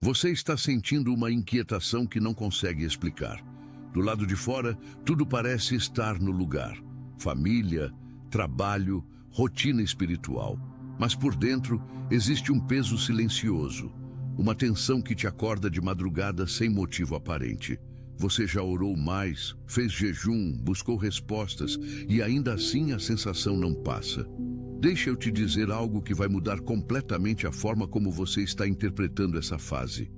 Você está sentindo uma inquietação que não consegue explicar. Do lado de fora, tudo parece estar no lugar. Família, trabalho, rotina espiritual. Mas por dentro, existe um peso silencioso. Uma tensão que te acorda de madrugada sem motivo aparente. Você já orou mais, fez jejum, buscou respostas e ainda assim a sensação não passa. Deixa eu te dizer algo que vai mudar completamente a forma como você está interpretando essa fase.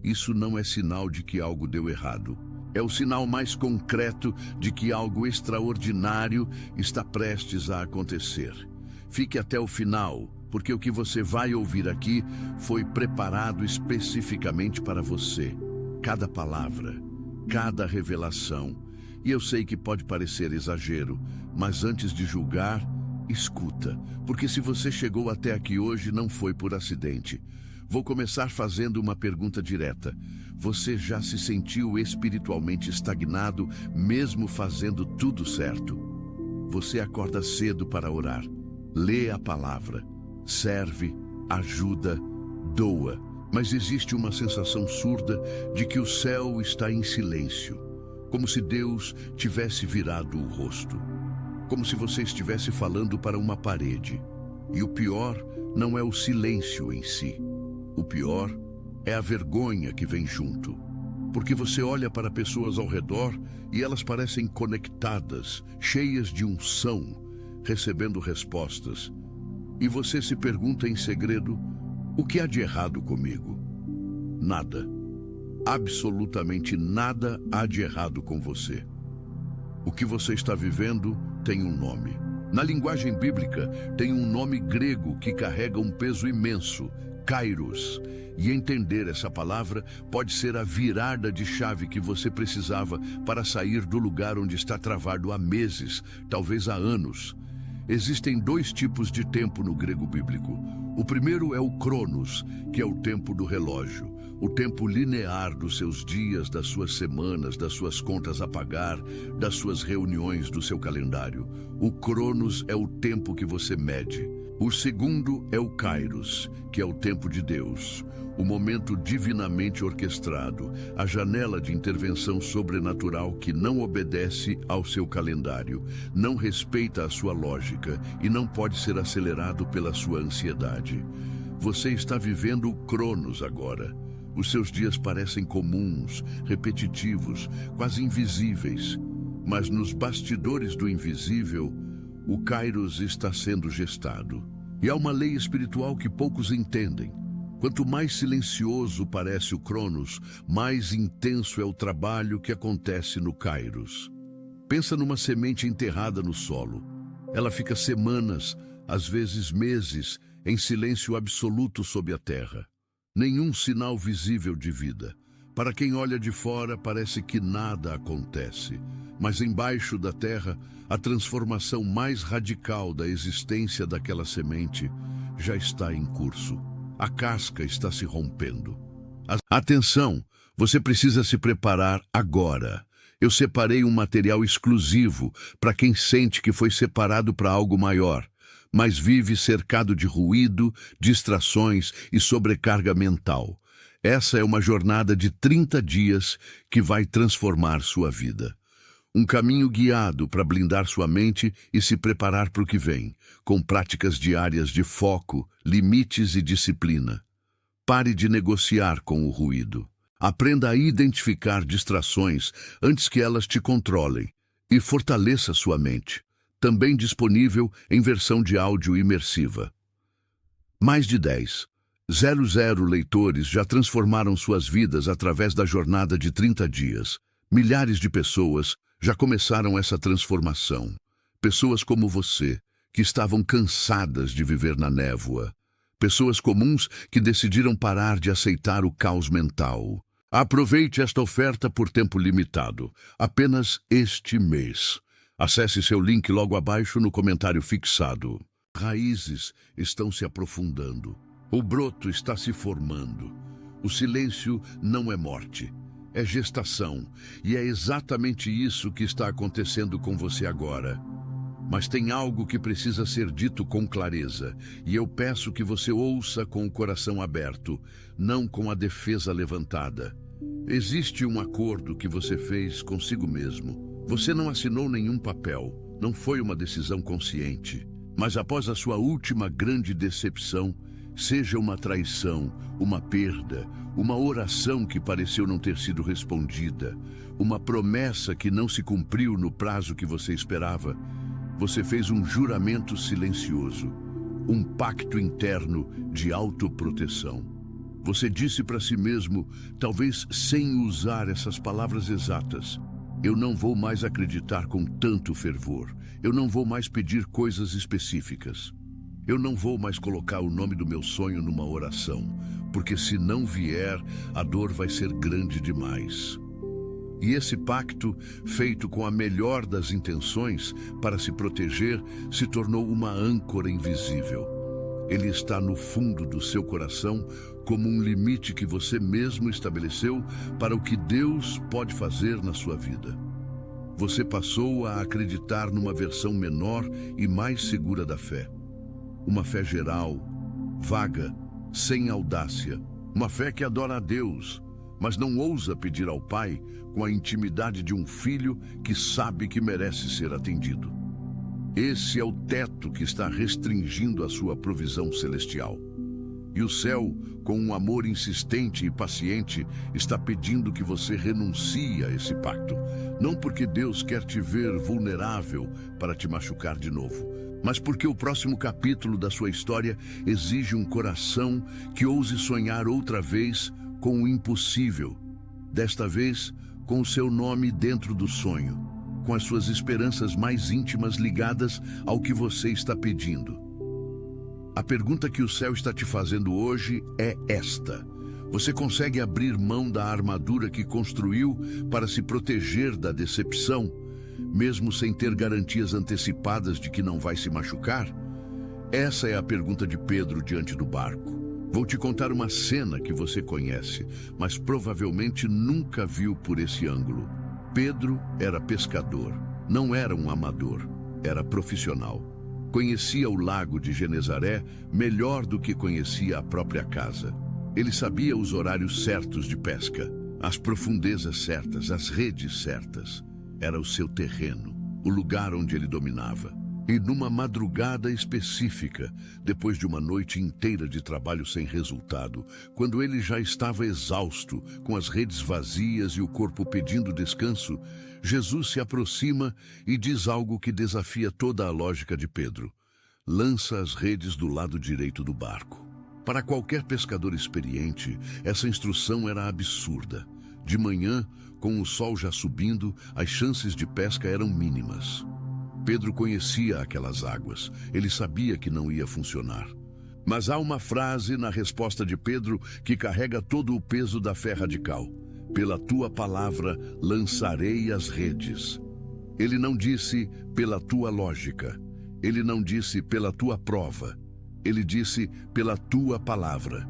Isso não é sinal de que algo deu errado. É o sinal mais concreto de que algo extraordinário está prestes a acontecer. Fique até o final, porque o que você vai ouvir aqui foi preparado especificamente para você. Cada palavra, cada revelação. E eu sei que pode parecer exagero, mas antes de julgar, escuta, porque se você chegou até aqui hoje não foi por acidente. Vou começar fazendo uma pergunta direta. Você já se sentiu espiritualmente estagnado, mesmo fazendo tudo certo? Você acorda cedo para orar, lê a palavra, serve, ajuda, doa. Mas existe uma sensação surda de que o céu está em silêncio, como se Deus tivesse virado o rosto, como se você estivesse falando para uma parede. E o pior não é o silêncio em si. O pior é a vergonha que vem junto, porque você olha para pessoas ao redor e elas parecem conectadas, cheias de unção, recebendo respostas. E você se pergunta em segredo: o que há de errado comigo? Nada. Absolutamente nada há de errado com você. O que você está vivendo tem um nome. Na linguagem bíblica, tem um nome grego que carrega um peso imenso: Kairos. E entender essa palavra pode ser a virada de chave que você precisava para sair do lugar onde está travado há meses, talvez há anos. Existem dois tipos de tempo no grego bíblico. O primeiro é o Cronos, que é o tempo do relógio, o tempo linear dos seus dias, das suas semanas, das suas contas a pagar, das suas reuniões do seu calendário. O Cronos é o tempo que você mede. O segundo é o Kairos, que é o tempo de Deus, o momento divinamente orquestrado, a janela de intervenção sobrenatural que não obedece ao seu calendário, não respeita a sua lógica e não pode ser acelerado pela sua ansiedade. Você está vivendo o Cronos agora. Os seus dias parecem comuns, repetitivos, quase invisíveis. Mas nos bastidores do invisível, o Kairos está sendo gestado. E há uma lei espiritual que poucos entendem. Quanto mais silencioso parece o Cronos, mais intenso é o trabalho que acontece no Kairos. Pensa numa semente enterrada no solo. Ela fica semanas, às vezes meses, em silêncio absoluto sob a terra. Nenhum sinal visível de vida. Para quem olha de fora, parece que nada acontece. Mas embaixo da terra, a transformação mais radical da existência daquela semente já está em curso. A casca está se rompendo. Atenção, você precisa se preparar agora. Eu separei um material exclusivo para quem sente que foi separado para algo maior, mas vive cercado de ruído, distrações e sobrecarga mental. Essa é uma jornada de 30 dias que vai transformar sua vida. Um caminho guiado para blindar sua mente e se preparar para o que vem, com práticas diárias de foco, limites e disciplina. Pare de negociar com o ruído. Aprenda a identificar distrações antes que elas te controlem e fortaleça sua mente. Também disponível em versão de áudio imersiva. Mais de 10,00 leitores já transformaram suas vidas através da jornada de 30 dias. Milhares de pessoas já começaram essa transformação. Pessoas como você, que estavam cansadas de viver na névoa. Pessoas comuns que decidiram parar de aceitar o caos mental. Aproveite esta oferta por tempo limitado, apenas este mês. Acesse seu link logo abaixo no comentário fixado. Raízes estão se aprofundando. O broto está se formando. O silêncio não é morte. É gestação, e é exatamente isso que está acontecendo com você agora. Mas tem algo que precisa ser dito com clareza, e eu peço que você ouça com o coração aberto, não com a defesa levantada. Existe um acordo que você fez consigo mesmo. Você não assinou nenhum papel, não foi uma decisão consciente. Mas após a sua última grande decepção, seja uma traição, uma perda, uma oração que pareceu não ter sido respondida, uma promessa que não se cumpriu no prazo que você esperava, você fez um juramento silencioso, um pacto interno de autoproteção. Você disse para si mesmo, talvez sem usar essas palavras exatas: eu não vou mais acreditar com tanto fervor. Eu não vou mais pedir coisas específicas. Eu não vou mais colocar o nome do meu sonho numa oração, porque se não vier, a dor vai ser grande demais. E esse pacto, feito com a melhor das intenções para se proteger, se tornou uma âncora invisível. Ele está no fundo do seu coração como um limite que você mesmo estabeleceu para o que Deus pode fazer na sua vida. Você passou a acreditar numa versão menor e mais segura da fé. Uma fé geral, vaga, sem audácia. Uma fé que adora a Deus, mas não ousa pedir ao Pai com a intimidade de um filho que sabe que merece ser atendido. Esse é o teto que está restringindo a sua provisão celestial. E o céu, com um amor insistente e paciente, está pedindo que você renuncie a esse pacto. Não porque Deus quer te ver vulnerável para te machucar de novo, mas porque o próximo capítulo da sua história exige um coração que ouse sonhar outra vez com o impossível. Desta vez, com o seu nome dentro do sonho, com as suas esperanças mais íntimas ligadas ao que você está pedindo. A pergunta que o céu está te fazendo hoje é esta: você consegue abrir mão da armadura que construiu para se proteger da decepção, mesmo sem ter garantias antecipadas de que não vai se machucar? Essa é a pergunta de Pedro diante do barco. Vou te contar uma cena que você conhece, mas provavelmente nunca viu por esse ângulo. Pedro era pescador, não era um amador, era profissional. Conhecia o lago de Genezaré melhor do que conhecia a própria casa. Ele sabia os horários certos de pesca, as profundezas certas, as redes certas. Era o seu terreno, o lugar onde ele dominava. E numa madrugada específica, depois de uma noite inteira de trabalho sem resultado, quando ele já estava exausto, com as redes vazias e o corpo pedindo descanso, Jesus se aproxima e diz algo que desafia toda a lógica de Pedro: lança as redes do lado direito do barco. Para qualquer pescador experiente, essa instrução era absurda. De manhã, com o sol já subindo, as chances de pesca eram mínimas. Pedro conhecia aquelas águas. Ele sabia que não ia funcionar. Mas há uma frase na resposta de Pedro que carrega todo o peso da fé radical: pela tua palavra lançarei as redes. Ele não disse pela tua lógica. Ele não disse pela tua prova. Ele disse pela tua palavra.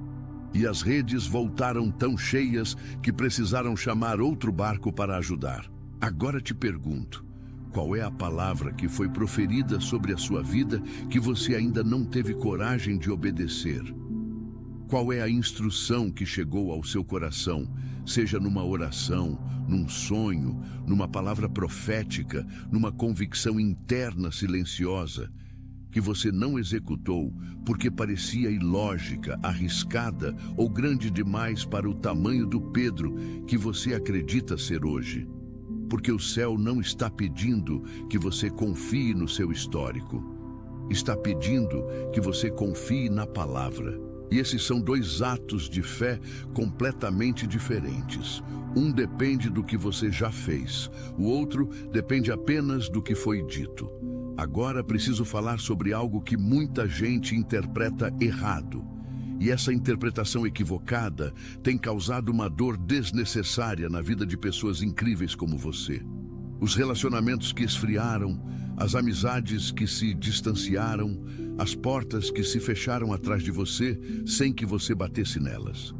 E as redes voltaram tão cheias que precisaram chamar outro barco para ajudar. Agora te pergunto: qual é a palavra que foi proferida sobre a sua vida que você ainda não teve coragem de obedecer? Qual é a instrução que chegou ao seu coração, seja numa oração, num sonho, numa palavra profética, numa convicção interna silenciosa, que você não executou porque parecia ilógica, arriscada ou grande demais para o tamanho do Pedro que você acredita ser hoje? Porque o céu não está pedindo que você confie no seu histórico. Está pedindo que você confie na palavra. E esses são dois atos de fé completamente diferentes. Um depende do que você já fez. O outro depende apenas do que foi dito. Agora preciso falar sobre algo que muita gente interpreta errado. E essa interpretação equivocada tem causado uma dor desnecessária na vida de pessoas incríveis como você. Os relacionamentos que esfriaram, as amizades que se distanciaram, as portas que se fecharam atrás de você sem que você batesse nelas.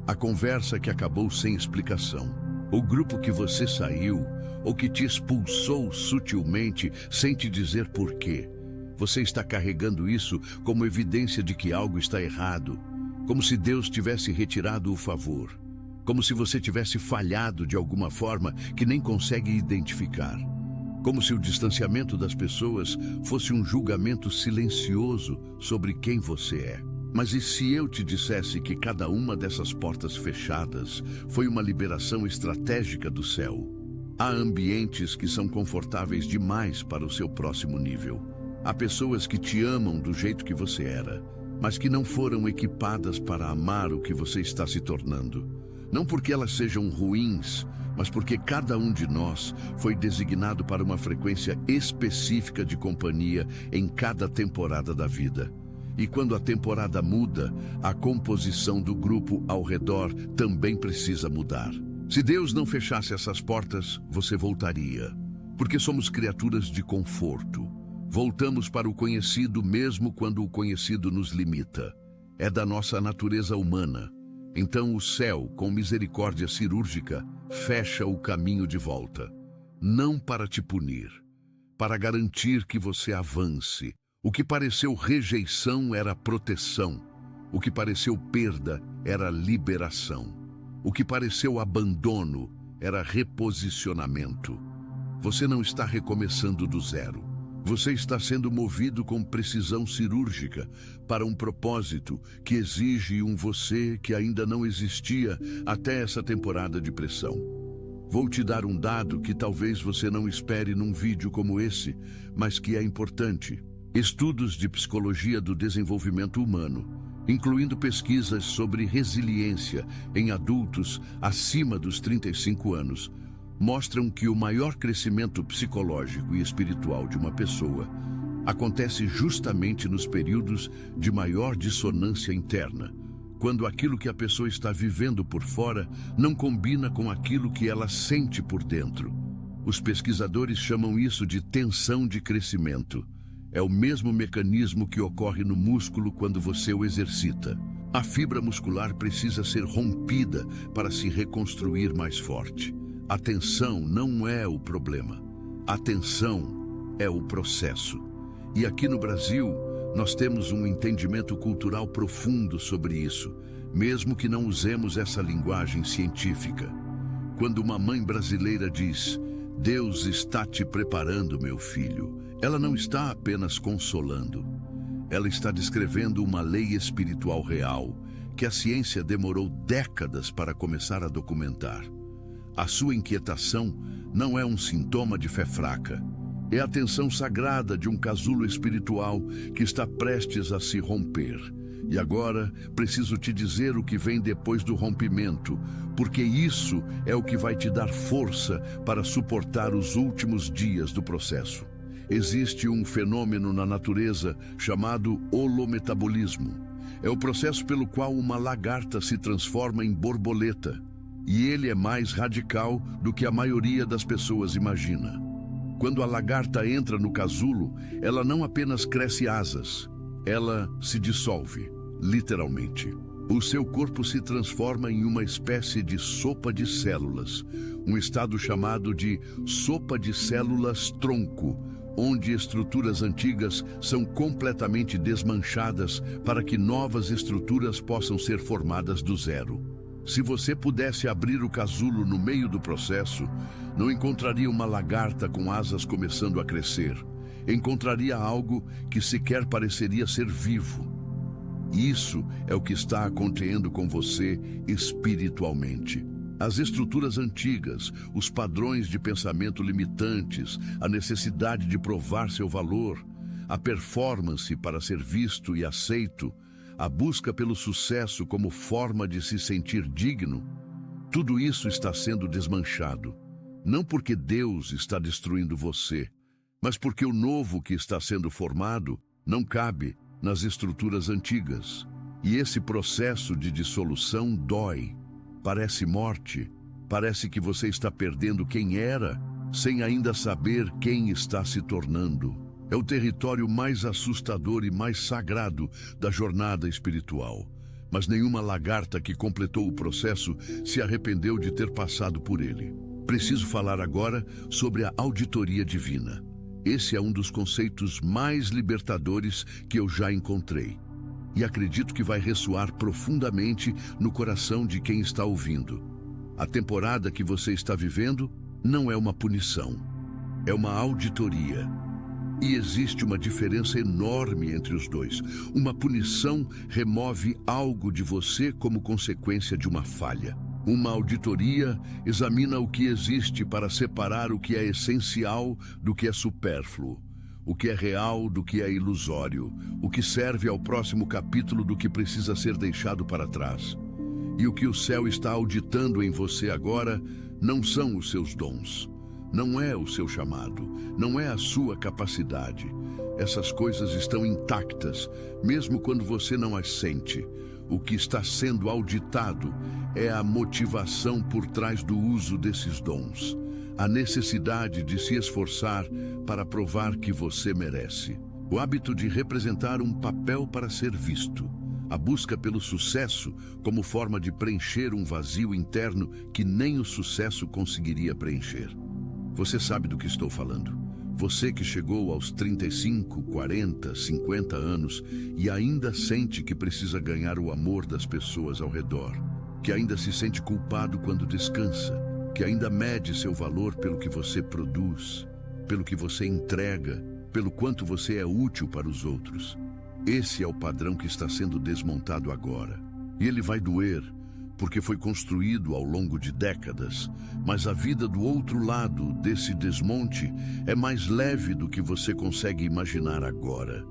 A conversa que acabou sem explicação. O grupo que você saiu ou que te expulsou sutilmente sem te dizer por quê. Você está carregando isso como evidência de que algo está errado, como se Deus tivesse retirado o favor, como se você tivesse falhado de alguma forma que nem consegue identificar, como se o distanciamento das pessoas fosse um julgamento silencioso sobre quem você é. Mas e se eu te dissesse que cada uma dessas portas fechadas foi uma liberação estratégica do céu? Há ambientes que são confortáveis demais para o seu próximo nível. Há pessoas que te amam do jeito que você era, mas que não foram equipadas para amar o que você está se tornando. Não porque elas sejam ruins, mas porque cada um de nós foi designado para uma frequência específica de companhia em cada temporada da vida. E quando a temporada muda, a composição do grupo ao redor também precisa mudar. Se Deus não fechasse essas portas, você voltaria. Porque somos criaturas de conforto. Voltamos para o conhecido mesmo quando o conhecido nos limita. É da nossa natureza humana. Então o céu, com misericórdia cirúrgica, fecha o caminho de volta. Não para te punir, para garantir que você avance. O que pareceu rejeição era proteção. O que pareceu perda era liberação. O que pareceu abandono era reposicionamento. Você não está recomeçando do zero. Você está sendo movido com precisão cirúrgica para um propósito que exige um você que ainda não existia até essa temporada de pressão. Vou te dar um dado que talvez você não espere num vídeo como esse, mas que é importante. Estudos de psicologia do desenvolvimento humano, incluindo pesquisas sobre resiliência em adultos acima dos 35 anos, mostram que o maior crescimento psicológico e espiritual de uma pessoa acontece justamente nos períodos de maior dissonância interna, quando aquilo que a pessoa está vivendo por fora não combina com aquilo que ela sente por dentro. Os pesquisadores chamam isso de tensão de crescimento. É o mesmo mecanismo que ocorre no músculo quando você o exercita. A fibra muscular precisa ser rompida para se reconstruir mais forte. A tensão não é o problema. A tensão é o processo. E aqui no Brasil, nós temos um entendimento cultural profundo sobre isso, mesmo que não usemos essa linguagem científica. Quando uma mãe brasileira diz: "Deus está te preparando, meu filho", ela não está apenas consolando. Ela está descrevendo uma lei espiritual real que a ciência demorou décadas para começar a documentar. A sua inquietação não é um sintoma de fé fraca. É a tensão sagrada de um casulo espiritual que está prestes a se romper. E agora preciso te dizer o que vem depois do rompimento, porque isso é o que vai te dar força para suportar os últimos dias do processo. Existe um fenômeno na natureza chamado holometabolismo. É o processo pelo qual uma lagarta se transforma em borboleta. E ele é mais radical do que a maioria das pessoas imagina. Quando a lagarta entra no casulo, ela não apenas cresce asas, ela se dissolve, literalmente. O seu corpo se transforma em uma espécie de sopa de células, um estado chamado de sopa de células tronco, onde estruturas antigas são completamente desmanchadas para que novas estruturas possam ser formadas do zero. Se você pudesse abrir o casulo no meio do processo, não encontraria uma lagarta com asas começando a crescer. Encontraria algo que sequer pareceria ser vivo. Isso é o que está acontecendo com você espiritualmente. As estruturas antigas, os padrões de pensamento limitantes, a necessidade de provar seu valor, a performance para ser visto e aceito, a busca pelo sucesso como forma de se sentir digno, tudo isso está sendo desmanchado. Não porque Deus está destruindo você, mas porque o novo que está sendo formado não cabe nas estruturas antigas. E esse processo de dissolução dói. Parece morte, parece que você está perdendo quem era, sem ainda saber quem está se tornando. É o território mais assustador e mais sagrado da jornada espiritual. mas nenhuma lagarta que completou o processo se arrependeu de ter passado por ele. Preciso falar agora sobre a auditoria divina. Esse é um dos conceitos mais libertadores que eu já encontrei. E acredito que vai ressoar profundamente no coração de quem está ouvindo. A temporada que você está vivendo não é uma punição, é uma auditoria. E existe uma diferença enorme entre os dois. Uma punição remove algo de você como consequência de uma falha. Uma auditoria examina o que existe para separar o que é essencial do que é supérfluo, o que é real do que é ilusório, o que serve ao próximo capítulo do que precisa ser deixado para trás. E o que o céu está auditando em você agora não são os seus dons. Não é o seu chamado, não é a sua capacidade. Essas coisas estão intactas, mesmo quando você não as sente. O que está sendo auditado é a motivação por trás do uso desses dons. A necessidade de se esforçar para provar que você merece. O hábito de representar um papel para ser visto. A busca pelo sucesso como forma de preencher um vazio interno que nem o sucesso conseguiria preencher. Você sabe do que estou falando. Você que chegou aos 35, 40, 50 anos e ainda sente que precisa ganhar o amor das pessoas ao redor, que ainda se sente culpado quando descansa, que ainda mede seu valor pelo que você produz, pelo que você entrega, pelo quanto você é útil para os outros. Esse é o padrão que está sendo desmontado agora. E ele vai doer, porque foi construído ao longo de décadas, mas a vida do outro lado desse desmonte é mais leve do que você consegue imaginar agora.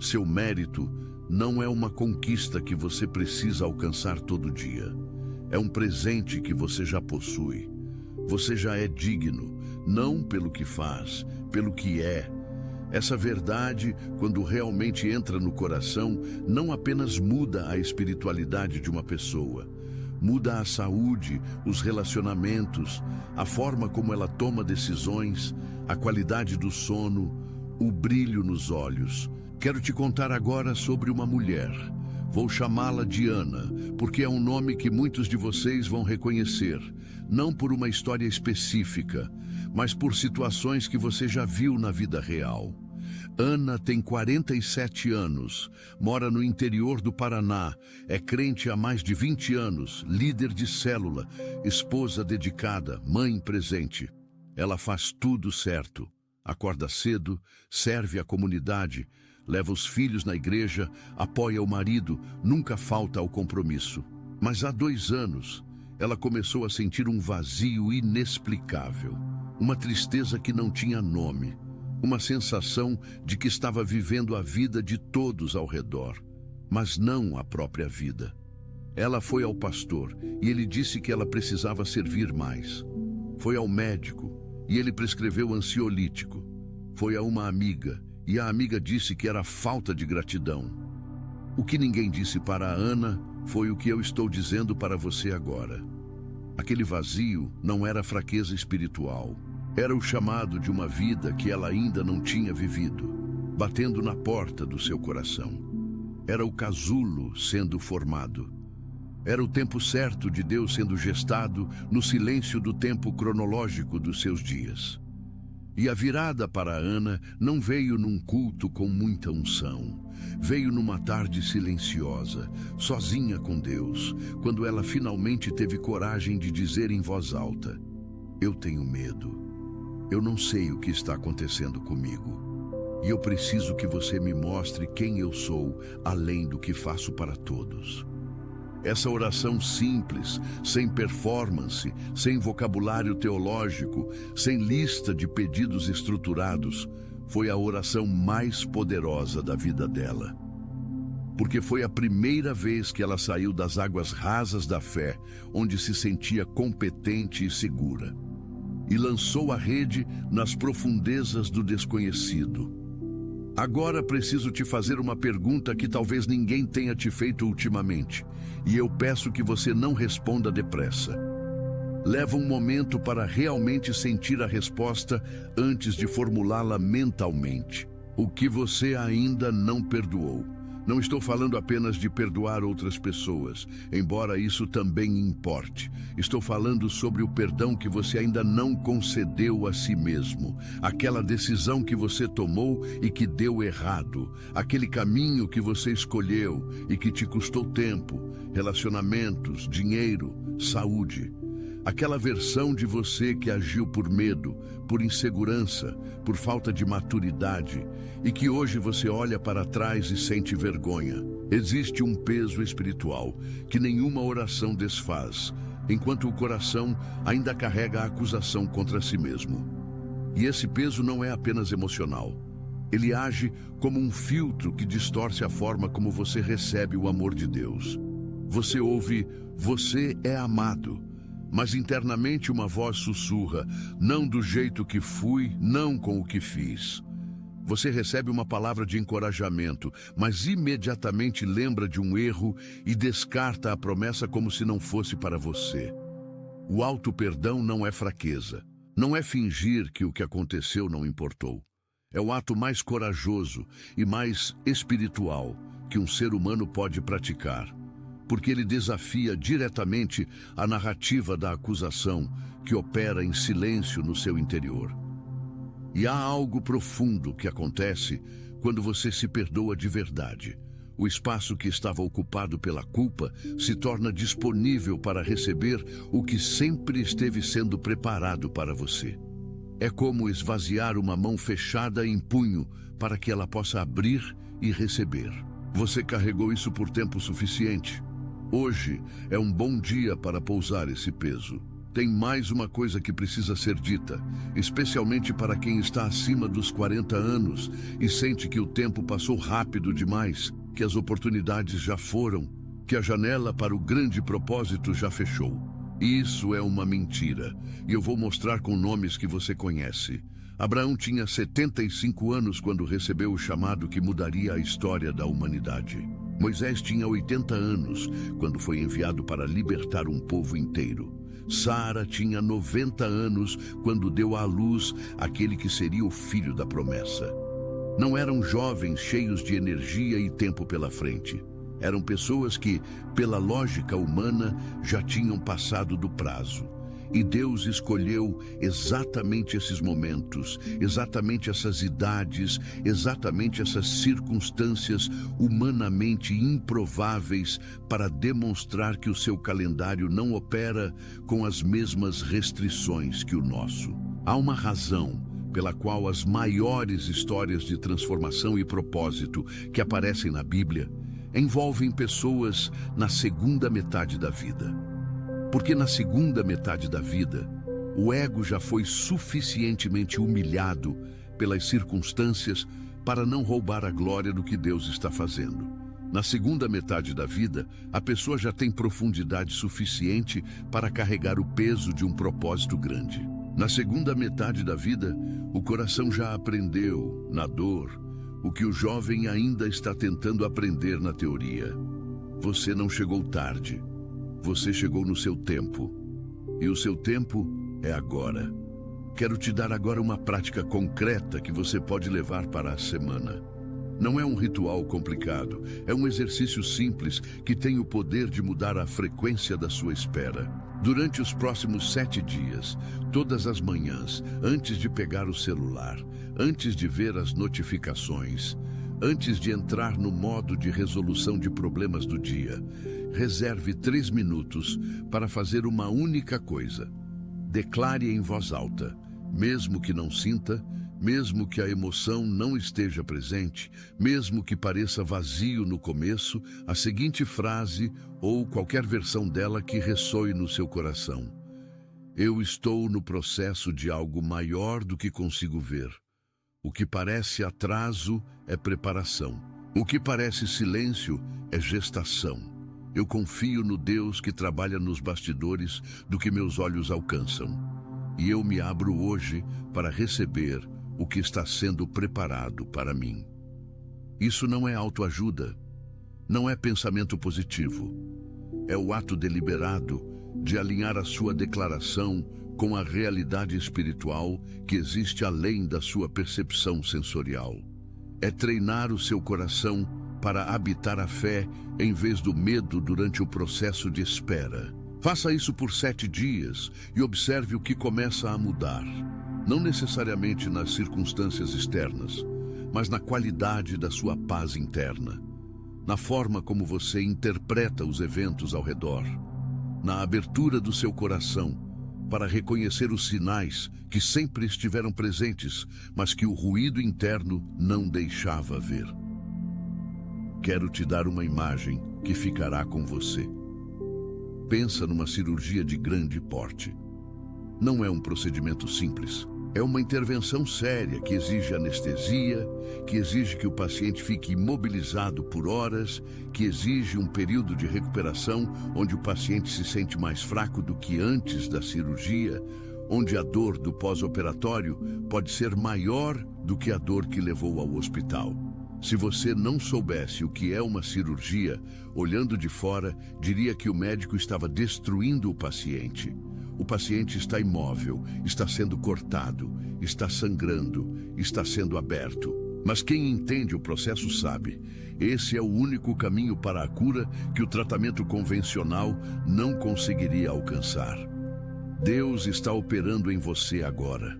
Seu mérito não é uma conquista que você precisa alcançar todo dia. É um presente que você já possui. Você já é digno, não pelo que faz, pelo que é. Essa verdade, quando realmente entra no coração, não apenas muda a espiritualidade de uma pessoa, muda a saúde, os relacionamentos, a forma como ela toma decisões, a qualidade do sono, o brilho nos olhos. Quero te contar agora sobre uma mulher. Vou chamá-la de Ana, porque é um nome que muitos de vocês vão reconhecer, não por uma história específica, mas por situações que você já viu na vida real. Ana tem 47 anos, mora no interior do Paraná, é crente há mais de 20 anos, líder de célula, esposa dedicada, mãe presente. Ela faz tudo certo, acorda cedo, serve a comunidade, leva os filhos na igreja, apoia o marido, nunca falta ao compromisso. Mas há 2 anos, ela começou a sentir um vazio inexplicável, uma tristeza que não tinha nome. Uma sensação de que estava vivendo a vida de todos ao redor, mas não a própria vida. Ela foi ao pastor e ele disse que ela precisava servir mais. Foi ao médico e ele prescreveu ansiolítico. Foi a uma amiga e a amiga disse que era falta de gratidão. O que ninguém disse para a Ana foi o que eu estou dizendo para você agora. Aquele vazio não era fraqueza espiritual. Era o chamado de uma vida que ela ainda não tinha vivido, batendo na porta do seu coração. Era o casulo sendo formado. Era o tempo certo de Deus sendo gestado no silêncio do tempo cronológico dos seus dias. E a virada para Ana não veio num culto com muita unção. Veio numa tarde silenciosa, sozinha com Deus, quando ela finalmente teve coragem de dizer em voz alta: "Eu tenho medo. Eu não sei o que está acontecendo comigo. E eu preciso que você me mostre quem eu sou, além do que faço para todos." Essa oração simples, sem performance, sem vocabulário teológico, sem lista de pedidos estruturados, foi a oração mais poderosa da vida dela. Porque foi a primeira vez que ela saiu das águas rasas da fé, onde se sentia competente e segura, e lançou a rede nas profundezas do desconhecido. Agora preciso te fazer uma pergunta que talvez ninguém tenha te feito ultimamente, e eu peço que você não responda depressa. Leva um momento para realmente sentir a resposta antes de formulá-la mentalmente. O que você ainda não perdoou? Não estou falando apenas de perdoar outras pessoas, embora isso também importe. Estou falando sobre o perdão que você ainda não concedeu a si mesmo. Aquela decisão que você tomou e que deu errado. Aquele caminho que você escolheu e que te custou tempo, relacionamentos, dinheiro, saúde. Aquela versão de você que agiu por medo, por insegurança, por falta de maturidade e que hoje você olha para trás e sente vergonha. Existe um peso espiritual que nenhuma oração desfaz, enquanto o coração ainda carrega a acusação contra si mesmo. E esse peso não é apenas emocional. Ele age como um filtro que distorce a forma como você recebe o amor de Deus. Você ouve, você é amado. Mas internamente uma voz sussurra, não do jeito que fui, não com o que fiz. Você recebe uma palavra de encorajamento, mas imediatamente lembra de um erro e descarta a promessa como se não fosse para você. O auto-perdão não é fraqueza. Não é fingir que o que aconteceu não importou. É o ato mais corajoso e mais espiritual que um ser humano pode praticar. Porque ele desafia diretamente a narrativa da acusação que opera em silêncio no seu interior. E há algo profundo que acontece quando você se perdoa de verdade. O espaço que estava ocupado pela culpa se torna disponível para receber o que sempre esteve sendo preparado para você. É como esvaziar uma mão fechada em punho para que ela possa abrir e receber. Você carregou isso por tempo suficiente. Hoje é um bom dia para pousar esse peso. Tem mais uma coisa que precisa ser dita, especialmente para quem está acima dos 40 anos e sente que o tempo passou rápido demais, que as oportunidades já foram, que a janela para o grande propósito já fechou. Isso é uma mentira, e eu vou mostrar com nomes que você conhece. Abraão tinha 75 anos quando recebeu o chamado que mudaria a história da humanidade. Moisés tinha 80 anos quando foi enviado para libertar um povo inteiro. Sara tinha 90 anos quando deu à luz aquele que seria o filho da promessa. Não eram jovens cheios de energia e tempo pela frente. Eram pessoas que, pela lógica humana, já tinham passado do prazo. E Deus escolheu exatamente esses momentos, exatamente essas idades, exatamente essas circunstâncias humanamente improváveis para demonstrar que o seu calendário não opera com as mesmas restrições que o nosso. Há uma razão pela qual as maiores histórias de transformação e propósito que aparecem na Bíblia envolvem pessoas na segunda metade da vida. Porque na segunda metade da vida, o ego já foi suficientemente humilhado pelas circunstâncias para não roubar a glória do que Deus está fazendo. Na segunda metade da vida, a pessoa já tem profundidade suficiente para carregar o peso de um propósito grande. Na segunda metade da vida, o coração já aprendeu, na dor, o que o jovem ainda está tentando aprender na teoria. Você não chegou tarde. Você chegou no seu tempo, e o seu tempo é agora. Quero te dar agora uma prática concreta que você pode levar para a semana. Não é um ritual complicado, é um exercício simples que tem o poder de mudar a frequência da sua espera. Durante os próximos 7 dias, todas as manhãs, antes de pegar o celular, antes de ver as notificações, antes de entrar no modo de resolução de problemas do dia, reserve 3 minutos para fazer uma única coisa. Declare em voz alta, mesmo que não sinta, mesmo que a emoção não esteja presente, mesmo que pareça vazio no começo, a seguinte frase ou qualquer versão dela que ressoe no seu coração. Eu estou no processo de algo maior do que consigo ver. O que parece atraso é preparação. O que parece silêncio é gestação. Eu confio no Deus que trabalha nos bastidores do que meus olhos alcançam. E eu me abro hoje para receber o que está sendo preparado para mim. Isso não é autoajuda, não é pensamento positivo. É o ato deliberado de alinhar a sua declaração com a realidade espiritual que existe além da sua percepção sensorial. É treinar o seu coração para habitar a fé em vez do medo durante o processo de espera. Faça isso por 7 dias e observe o que começa a mudar. Não necessariamente nas circunstâncias externas, mas na qualidade da sua paz interna, na forma como você interpreta os eventos ao redor, na abertura do seu coração para reconhecer os sinais que sempre estiveram presentes, mas que o ruído interno não deixava ver. Quero te dar uma imagem que ficará com você. Pensa numa cirurgia de grande porte. Não é um procedimento simples. É uma intervenção séria que exige anestesia, que exige que o paciente fique imobilizado por horas, que exige um período de recuperação onde o paciente se sente mais fraco do que antes da cirurgia, onde a dor do pós-operatório pode ser maior do que a dor que levou ao hospital. Se você não soubesse o que é uma cirurgia, olhando de fora, diria que o médico estava destruindo o paciente. O paciente está imóvel, está sendo cortado, está sangrando, está sendo aberto. Mas quem entende o processo sabe, esse é o único caminho para a cura que o tratamento convencional não conseguiria alcançar. Deus está operando em você agora,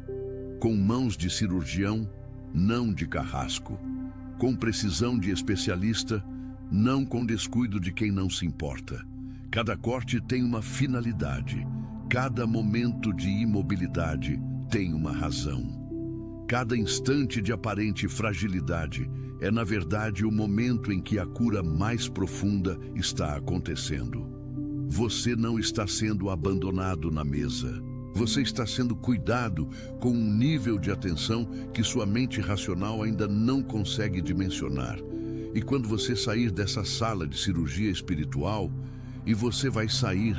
com mãos de cirurgião, não de carrasco, com precisão de especialista, não com descuido de quem não se importa. Cada corte tem uma finalidade. Cada momento de imobilidade tem uma razão. Cada instante de aparente fragilidade é, na verdade, o momento em que a cura mais profunda está acontecendo. Você não está sendo abandonado na mesa. Você está sendo cuidado com um nível de atenção que sua mente racional ainda não consegue dimensionar. E quando você sair dessa sala de cirurgia espiritual, e você vai sair,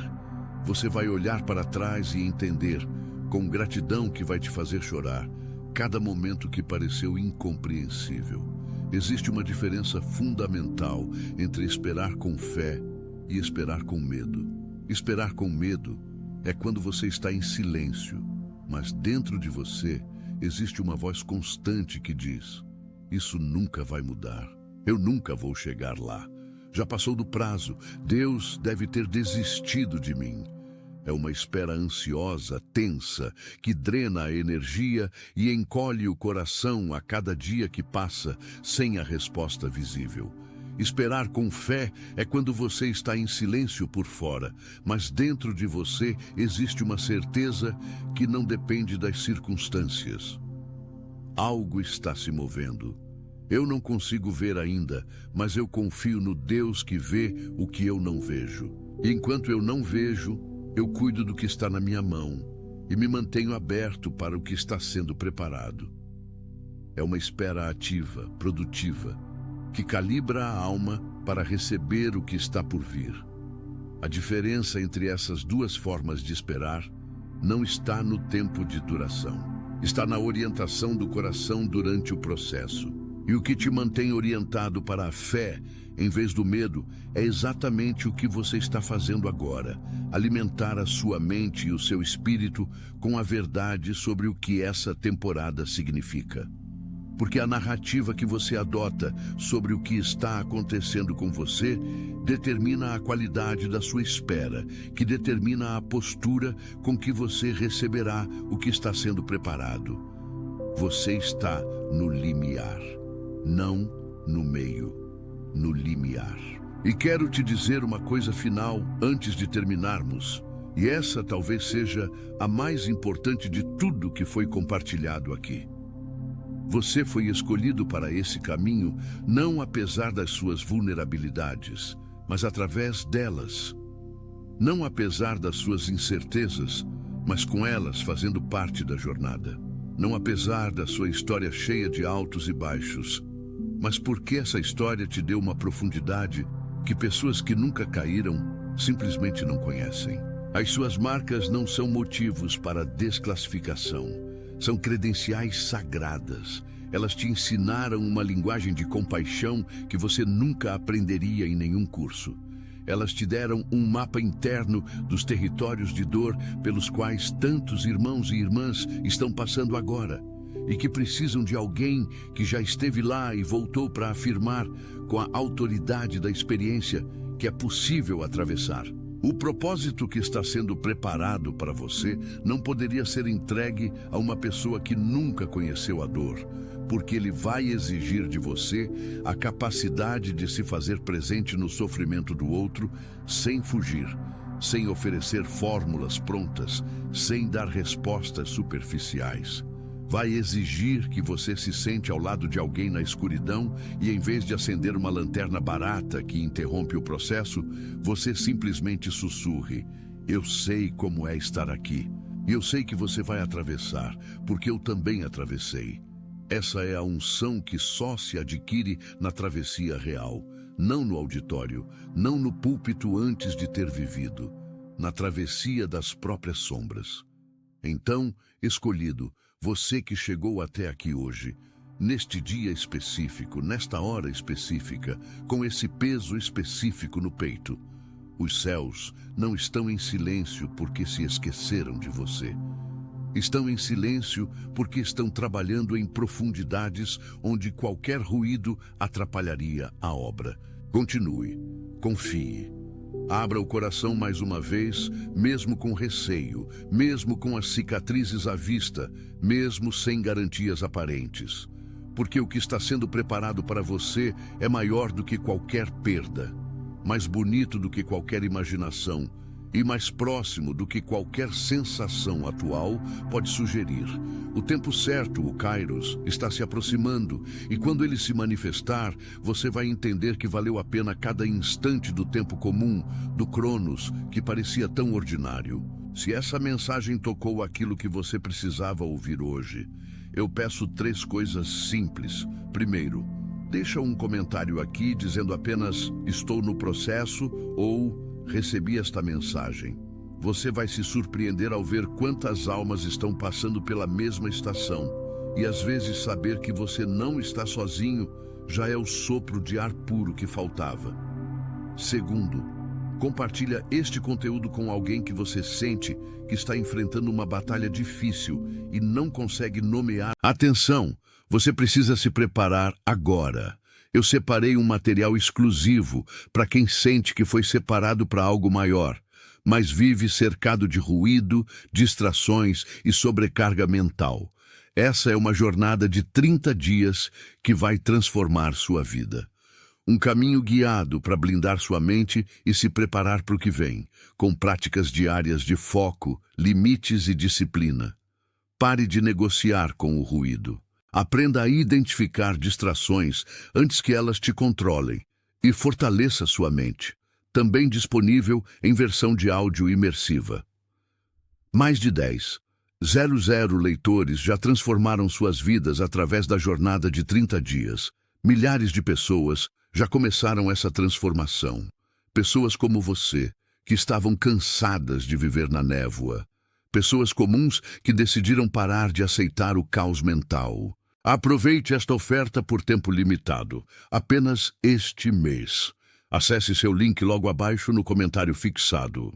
você vai olhar para trás e entender, com gratidão que vai te fazer chorar, cada momento que pareceu incompreensível. Existe uma diferença fundamental entre esperar com fé e esperar com medo. Esperar com medo é quando você está em silêncio, mas dentro de você existe uma voz constante que diz: isso nunca vai mudar, eu nunca vou chegar lá. Já passou do prazo, Deus deve ter desistido de mim. É uma espera ansiosa, tensa, que drena a energia e encolhe o coração a cada dia que passa sem a resposta visível. Esperar com fé é quando você está em silêncio por fora, mas dentro de você existe uma certeza que não depende das circunstâncias. Algo está se movendo. Eu não consigo ver ainda, mas eu confio no Deus que vê o que eu não vejo. E enquanto eu não vejo, eu cuido do que está na minha mão e me mantenho aberto para o que está sendo preparado. É uma espera ativa, produtiva, que calibra a alma para receber o que está por vir. A diferença entre essas duas formas de esperar não está no tempo de duração. Está na orientação do coração durante o processo. E o que te mantém orientado para a fé, em vez do medo, é exatamente o que você está fazendo agora: alimentar a sua mente e o seu espírito com a verdade sobre o que essa temporada significa. Porque a narrativa que você adota sobre o que está acontecendo com você determina a qualidade da sua espera, que determina a postura com que você receberá o que está sendo preparado. Você está no limiar. Não no meio, no limiar. E quero te dizer uma coisa final antes de terminarmos, e essa talvez seja a mais importante de tudo que foi compartilhado aqui. Você foi escolhido para esse caminho não apesar das suas vulnerabilidades, mas através delas. Não apesar das suas incertezas, mas com elas fazendo parte da jornada. Não apesar da sua história cheia de altos e baixos, mas porque essa história te deu uma profundidade que pessoas que nunca caíram simplesmente não conhecem. As suas marcas não são motivos para desclassificação, são credenciais sagradas. Elas te ensinaram uma linguagem de compaixão que você nunca aprenderia em nenhum curso. Elas te deram um mapa interno dos territórios de dor pelos quais tantos irmãos e irmãs estão passando agora. e que precisam de alguém que já esteve lá e voltou para afirmar com a autoridade da experiência que é possível atravessar. O propósito que está sendo preparado para você não poderia ser entregue a uma pessoa que nunca conheceu a dor, porque ele vai exigir de você a capacidade de se fazer presente no sofrimento do outro sem fugir, sem oferecer fórmulas prontas, sem dar respostas superficiais. Vai exigir que você se sente ao lado de alguém na escuridão e, em vez de acender uma lanterna barata que interrompe o processo, você simplesmente sussurre: "Eu sei como é estar aqui. E eu sei que você vai atravessar, porque eu também atravessei." Essa é a unção que só se adquire na travessia real, não no auditório, não no púlpito antes de ter vivido, na travessia das próprias sombras. Então, escolhido, você que chegou até aqui hoje, neste dia específico, nesta hora específica, com esse peso específico no peito, os céus não estão em silêncio porque se esqueceram de você. Estão em silêncio porque estão trabalhando em profundidades onde qualquer ruído atrapalharia a obra. Continue, confie. Abra o coração mais uma vez, mesmo com receio, mesmo com as cicatrizes à vista, mesmo sem garantias aparentes. Porque o que está sendo preparado para você é maior do que qualquer perda, mais bonito do que qualquer imaginação e mais próximo do que qualquer sensação atual pode sugerir. O tempo certo, o Kairos, está se aproximando, e quando ele se manifestar, você vai entender que valeu a pena cada instante do tempo comum, do Cronos, que parecia tão ordinário. Se essa mensagem tocou aquilo que você precisava ouvir hoje, eu peço 3 coisas simples. Primeiro, deixa um comentário aqui dizendo apenas "estou no processo" ou "recebi esta mensagem". Você vai se surpreender ao ver quantas almas estão passando pela mesma estação. E às vezes saber que você não está sozinho já é o sopro de ar puro que faltava. Segundo, compartilha este conteúdo com alguém que você sente que está enfrentando uma batalha difícil e não consegue nomear. Atenção, você precisa se preparar agora. Eu separei um material exclusivo para quem sente que foi separado para algo maior, mas vive cercado de ruído, distrações e sobrecarga mental. Essa é uma jornada de 30 dias que vai transformar sua vida. Um caminho guiado para blindar sua mente e se preparar para o que vem, com práticas diárias de foco, limites e disciplina. Pare de negociar com o ruído. Aprenda a identificar distrações antes que elas te controlem e fortaleça sua mente. Também disponível em versão de áudio imersiva. Mais de 10,000 leitores já transformaram suas vidas através da jornada de 30 dias. Milhares de pessoas já começaram essa transformação. Pessoas como você, que estavam cansadas de viver na névoa. Pessoas comuns que decidiram parar de aceitar o caos mental. Aproveite esta oferta por tempo limitado, apenas este mês. Acesse seu link logo abaixo no comentário fixado.